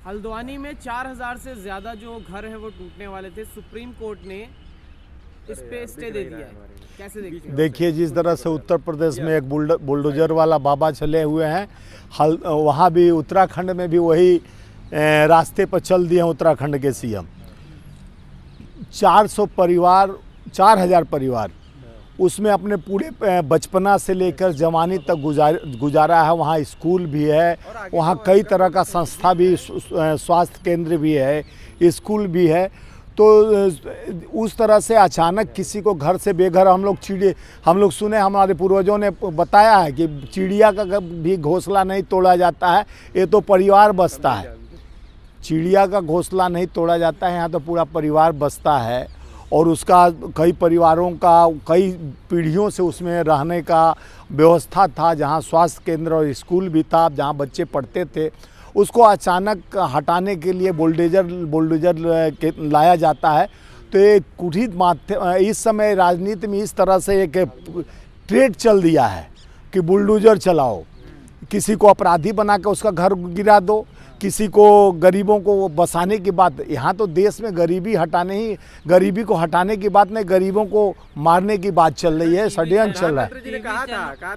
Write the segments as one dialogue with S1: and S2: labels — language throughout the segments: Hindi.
S1: हल्द्वानी में 4000 से ज़्यादा जो घर हैं वो टूटने वाले थे। सुप्रीम कोर्ट ने इस पे स्टे दे दिया है, कैसे देखते हैं?
S2: देखिए, जिस तरह से उत्तर प्रदेश में एक बुलडोजर वाला बाबा चले हुए हैं, वहाँ भी उत्तराखंड में भी वही रास्ते पर चल दिए हैं उत्तराखंड के सीएम। 4000 परिवार उसमें अपने पूरे बचपना से लेकर जवानी तक गुजारा है। वहाँ स्कूल भी है, वहाँ कई तरह का संस्था भी, स्वास्थ्य केंद्र भी है, स्कूल भी है। तो उस तरह से अचानक किसी को घर से बेघर, हम लोग सुने, हमारे पूर्वजों ने बताया है कि चिड़िया का भी घोंसला नहीं तोड़ा जाता है, ये तो परिवार बसता है। चिड़िया का घोंसला नहीं तोड़ा जाता है, यहाँ तो पूरा परिवार बसता है। और उसका कई परिवारों का कई पीढ़ियों से उसमें रहने का व्यवस्था था, जहाँ स्वास्थ्य केंद्र और स्कूल भी था, जहाँ बच्चे पढ़ते थे। उसको अचानक हटाने के लिए बुलडोजर लाया जाता है। तो एक कुठित इस समय राजनीति में इस तरह से एक ट्रेड चल दिया है कि बुलडोजर चलाओ, किसी को अपराधी बना के उसका घर गिरा दो, किसी को गरीबों को बसाने की बात। यहाँ तो देश में गरीबी को हटाने की बात नहीं, गरीबों को मारने की बात चल रही है, षड्यंत्र चल रहा है।
S3: प्रधानमंत्री जी ने कहा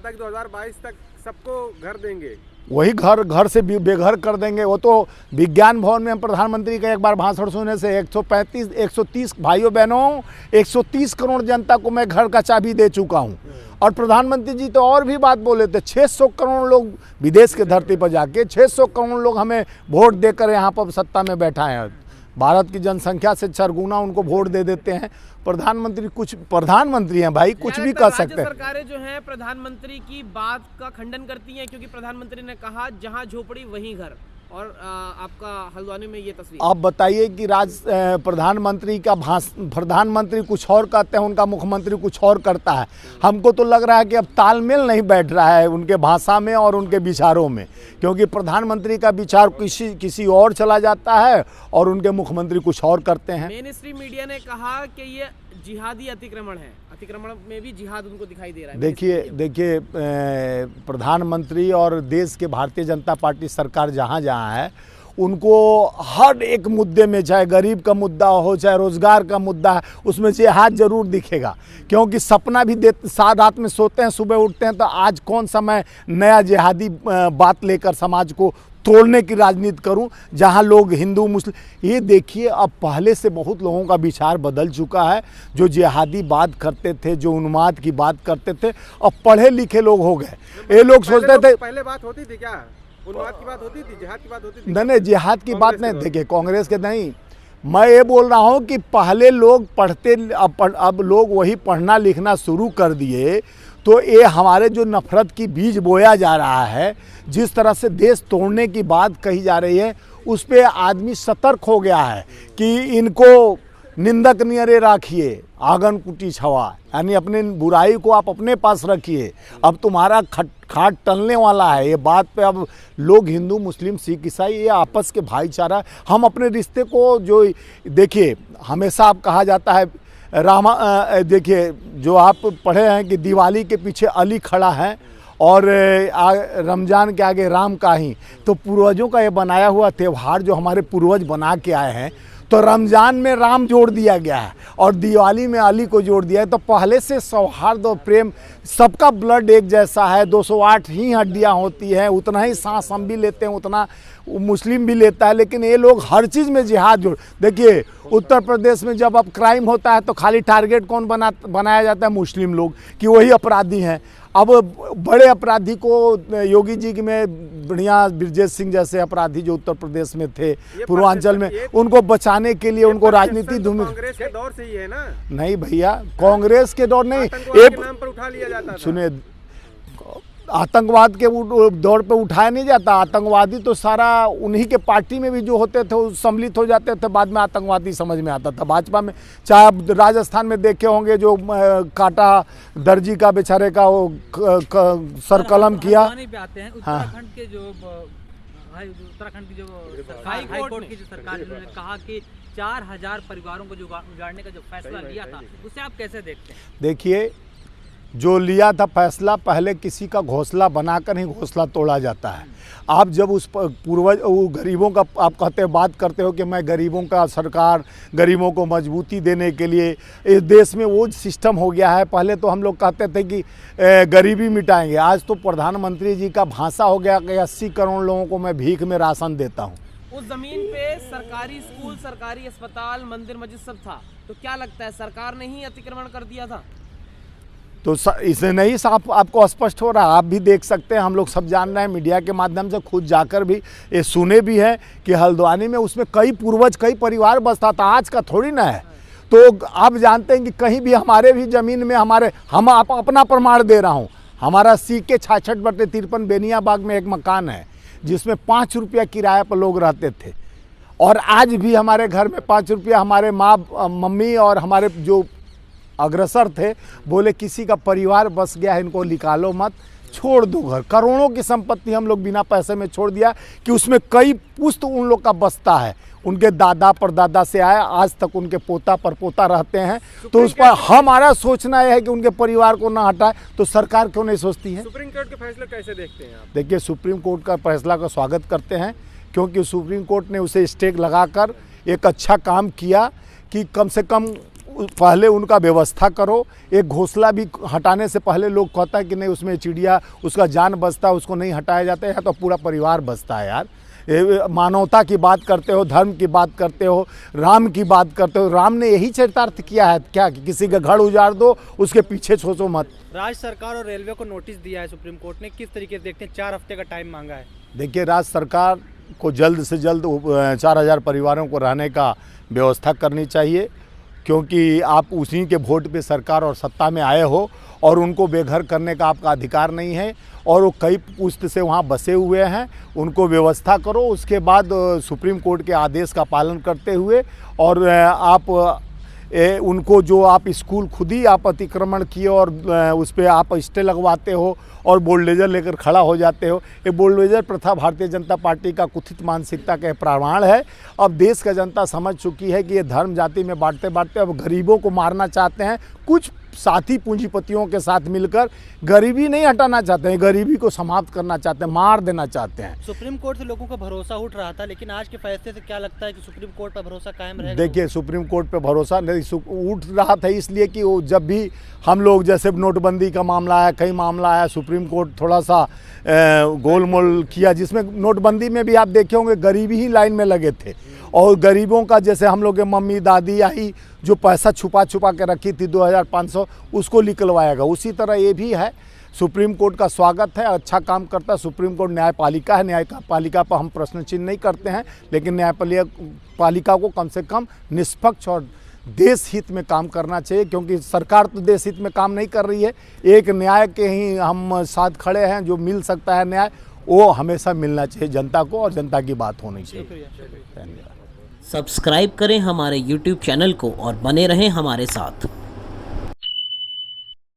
S3: था कि 2022 तक सबको घर देंगे,
S2: वही घर से बेघर कर देंगे। वो तो विज्ञान भवन में प्रधानमंत्री का एक बार भाषण सुनने से 130 भाइयों बहनों, 130 करोड़ जनता को मैं घर का चाबी दे चुका हूँ। और प्रधानमंत्री जी तो और भी बात बोले थे, 600 करोड़ लोग विदेश के धरती पर जाके 600 करोड़ लोग हमें वोट देकर यहाँ पर सत्ता में बैठा है। भारत की जनसंख्या से 4 गुना उनको वोट दे देते हैं। प्रधानमंत्री हैं भाई, कुछ भी कर सकते हैं।
S1: सरकारें जो हैं प्रधानमंत्री की बात का खंडन करती हैं, क्योंकि प्रधानमंत्री ने कहा जहां झोपड़ी वहीं घर। और आपका हल्द्वानी में ये तस्वीर।
S2: आप बताइए कि प्रधानमंत्री कुछ और कहते हैं, उनका मुख्यमंत्री कुछ और करता है। हमको तो लग रहा है कि अब तालमेल नहीं बैठ रहा है उनके भाषा में और उनके विचारों में, क्योंकि प्रधानमंत्री का विचार किसी और चला जाता है और उनके मुख्यमंत्री कुछ और करते हैं।
S1: मेन स्ट्रीम मीडिया ने कहा कि ये जिहादी अतिक्रमण है, अतिक्रमण में भी जिहाद उनको दिखाई दे रहा है।
S2: देखिए प्रधानमंत्री और देश के भारतीय जनता पार्टी सरकार जहाँ है, उनको हर एक मुद्दे में, चाहे गरीब का मुद्दा हो, चाहे रोजगार का मुद्दा है, उसमें जिहाद जरूर दिखेगा। क्योंकि सपना भी रात में सोते हैं, सुबह उठते हैं, तो आज कौन सा मैं नया जिहादी बात लेकर समाज को तोड़ने की राजनीति करूं, जहां लोग हिंदू मुस्लिम। ये देखिए, अब पहले से बहुत लोगों का विचार बदल चुका है। जो जिहादी बात करते थे, जो उन्माद की बात करते थे, अब पढ़े लिखे लोग हो गए। ये लोग सोचते थे,
S3: पहले बात होती थी क्या, उन्माद की बात होती थी, जिहाद की बात होती थी?
S2: नहीं, जिहाद की बात नहीं। देखिए, कांग्रेस के नहीं, मैं ये बोल रहा हूँ कि पहले लोग पढ़ते, अब लोग वही पढ़ना लिखना शुरू कर दिए। तो ये हमारे जो नफरत की बीज बोया जा रहा है, जिस तरह से देश तोड़ने की बात कही जा रही है, उस पे आदमी सतर्क हो गया है कि इनको निंदक नियरे राखिए, आंगन कुटी छवा, यानी अपने बुराई को आप अपने पास रखिए, अब तुम्हारा खाट टलने वाला है। ये बात पे अब लोग, हिंदू मुस्लिम सिख ईसाई, ये आपस के भाईचारा, हम अपने रिश्ते को जो देखिए, हमेशा आप कहा जाता है देखिए, जो आप पढ़े हैं कि दिवाली के पीछे अली खड़ा है और रमज़ान के आगे राम का ही। तो पूर्वजों का ये बनाया हुआ त्यौहार जो हमारे पूर्वज बना के आए हैं, तो रमज़ान में राम जोड़ दिया गया है और दिवाली में अली को जोड़ दिया है। तो पहले से सौहार्द और प्रेम, सबका ब्लड एक जैसा है, 208 ही हड्डियाँ होती हैं, उतना ही सांस हम भी लेते हैं, उतना मुस्लिम भी लेता है। लेकिन ये लोग हर चीज़ में जिहाद जोड़। देखिए, उत्तर प्रदेश में जब अब क्राइम होता है तो खाली टारगेट कौन बनाया जाता है? मुस्लिम लोग, कि वही अपराधी हैं। अब बड़े अपराधी को योगी जी में बढ़िया ब्रजेश सिंह जैसे अपराधी जो उत्तर प्रदेश में थे, पूर्वांचल में, उनको बचाने के लिए उनको राजनीति धूम।
S3: कांग्रेस के दौर से ही है ना?
S2: नहीं भैया, कांग्रेस के दौर नहीं,
S3: नाम पर उठा लिया जाता था।
S2: सुने, आतंकवाद के दौर पे उठाया नहीं जाता। आतंकवादी तो सारा उन्हीं के पार्टी में भी जो होते थे वो सम्मिलित हो जाते थे, बाद में आतंकवादी समझ में आता था। भाजपा में चाहे आप राजस्थान में देखे होंगे जो काटा दर्जी का बेचारे का वो सर कलम किया।
S4: आते हैं उत्तराखंड के जो उत्तराखंड की जो हाई कोर्ट की जो सरकार ने कहा कि 4000 परिवारों को जो उजाड़ने का जो फैसला लिया था, उसे आप कैसे देखते हैं?
S2: देखिए, जो लिया था फैसला, पहले किसी का घोंसला बनाकर ही घोंसला तोड़ा जाता है। आप जब उस पूर्वज वो गरीबों का आप कहते बात करते हो कि मैं गरीबों का सरकार, गरीबों को मजबूती देने के लिए इस देश में वो सिस्टम हो गया है। पहले तो हम लोग कहते थे कि गरीबी मिटाएंगे, आज तो प्रधानमंत्री जी का भाषा हो गया कि 80 करोड़ लोगों को मैं भीख में राशन देता हूँ।
S1: उस जमीन पे सरकारी स्कूल, सरकारी अस्पताल, मंदिर मस्जिद सब था, तो क्या लगता है सरकार ने ही अतिक्रमण कर दिया था?
S2: तो इससे नहीं साफ आपको स्पष्ट हो रहा, आप भी देख सकते हैं, हम लोग सब जान रहे हैं, मीडिया के माध्यम से खुद जाकर भी ये सुने भी हैं कि हल्द्वानी में उसमें कई पूर्वज, कई परिवार बसता था, आज का थोड़ी ना है। तो आप जानते हैं कि कहीं भी हमारे भी ज़मीन में हम आप अपना प्रमाण दे रहा हूँ, हमारा CK 66/53 बेनियाबाग में एक मकान है जिसमें 5 रुपया किराए पर लोग रहते थे, और आज भी हमारे घर में 5 रुपया हमारे मम्मी और हमारे जो अग्रसर थे बोले किसी का परिवार बस गया है, इनको निकालो मत, छोड़ दो घर। करोड़ों की संपत्ति हम लोग बिना पैसे में छोड़ दिया कि उसमें कई पुश्त उन लोग का बसता है, उनके दादा परदादा से आया, आज तक उनके पोता परपोता रहते हैं। तो उस पर हमारा सोचना यह है कि उनके परिवार को ना हटाए, तो सरकार क्यों नहीं सोचती है?
S3: सुप्रीम कोर्ट के फैसले कैसे देखते हैं आप?
S2: देखिए, सुप्रीम कोर्ट का फैसला का स्वागत करते हैं, क्योंकि सुप्रीम कोर्ट ने उसे स्टेक लगाकर एक अच्छा काम किया कि कम से कम पहले उनका व्यवस्था करो। एक घोंसला भी हटाने से पहले लोग कहता है कि नहीं उसमें चिड़िया, उसका जान बचता है, उसको नहीं हटाया जाता है, या तो पूरा परिवार बचता है। यार, मानवता की बात करते हो, धर्म की बात करते हो, राम की बात करते हो, राम ने यही चरितार्थ किया है क्या कि किसी का घर उजाड़ दो, उसके पीछे सोचो मत।
S4: राज्य सरकार और रेलवे को नोटिस दिया है सुप्रीम कोर्ट ने, किस तरीके से देखते हैं? 4 हफ्ते का टाइम मांगा है।
S2: देखिए, राज्य सरकार को जल्द से जल्द 4000 परिवारों को रहने का व्यवस्था करनी चाहिए, क्योंकि आप उसी के वोट पे सरकार और सत्ता में आए हो और उनको बेघर करने का आपका अधिकार नहीं है, और वो कई पुश्त से वहाँ बसे हुए हैं, उनको व्यवस्था करो। उसके बाद सुप्रीम कोर्ट के आदेश का पालन करते हुए, और आप उनको जो आप स्कूल खुद ही आप अतिक्रमण किए और उस पर आप स्टे लगवाते हो और बुलडोजर लेकर खड़ा हो जाते हो, ये बुलडोजर प्रथा भारतीय जनता पार्टी का कुत्सित मानसिकता का प्रमाण है। अब देश का जनता समझ चुकी है कि ये धर्म जाति में बांटते बांटते अब गरीबों को मारना चाहते हैं। कुछ साथी पूंजीपतियों के साथ मिलकर गरीबी नहीं हटाना चाहते हैं, गरीबी को समाप्त करना चाहते हैं, मार देना चाहते हैं।
S4: सुप्रीम कोर्ट से लोगों का भरोसा उठ रहा था, लेकिन आज के फैसले से क्या लगता है कि सुप्रीम कोर्ट पर भरोसा कायम रहेगा?
S2: देखिए, सुप्रीम कोर्ट पे भरोसा नहीं उठ रहा था, इसलिए कि वो जब भी हम लोग जैसे नोटबंदी का मामला आया, कई मामला आया, सुप्रीम कोर्ट थोड़ा सा गोलमोल किया, जिसमें नोटबंदी में भी आप देखे होंगे गरीबी ही लाइन में लगे थे, और गरीबों का जैसे हम लोग के मम्मी दादी आई जो पैसा छुपा छुपा के रखी थी 2500, उसको निकलवाएगा। उसी तरह ये भी है। सुप्रीम कोर्ट का स्वागत है, अच्छा काम करता है। सुप्रीम कोर्ट न्यायपालिका है, न्यायपालिका पर हम प्रश्न चिन्ह नहीं करते हैं, लेकिन न्यायपालिका को कम से कम निष्पक्ष और देश हित में काम करना चाहिए, क्योंकि सरकार तो देश हित में काम नहीं कर रही है। एक न्याय के ही हम साथ खड़े हैं, जो मिल सकता है न्याय वो हमेशा मिलना चाहिए जनता को, और जनता की बात होनी चाहिए। धन्यवाद।
S5: सब्सक्राइब करें हमारे YouTube चैनल को और बने रहें हमारे साथ।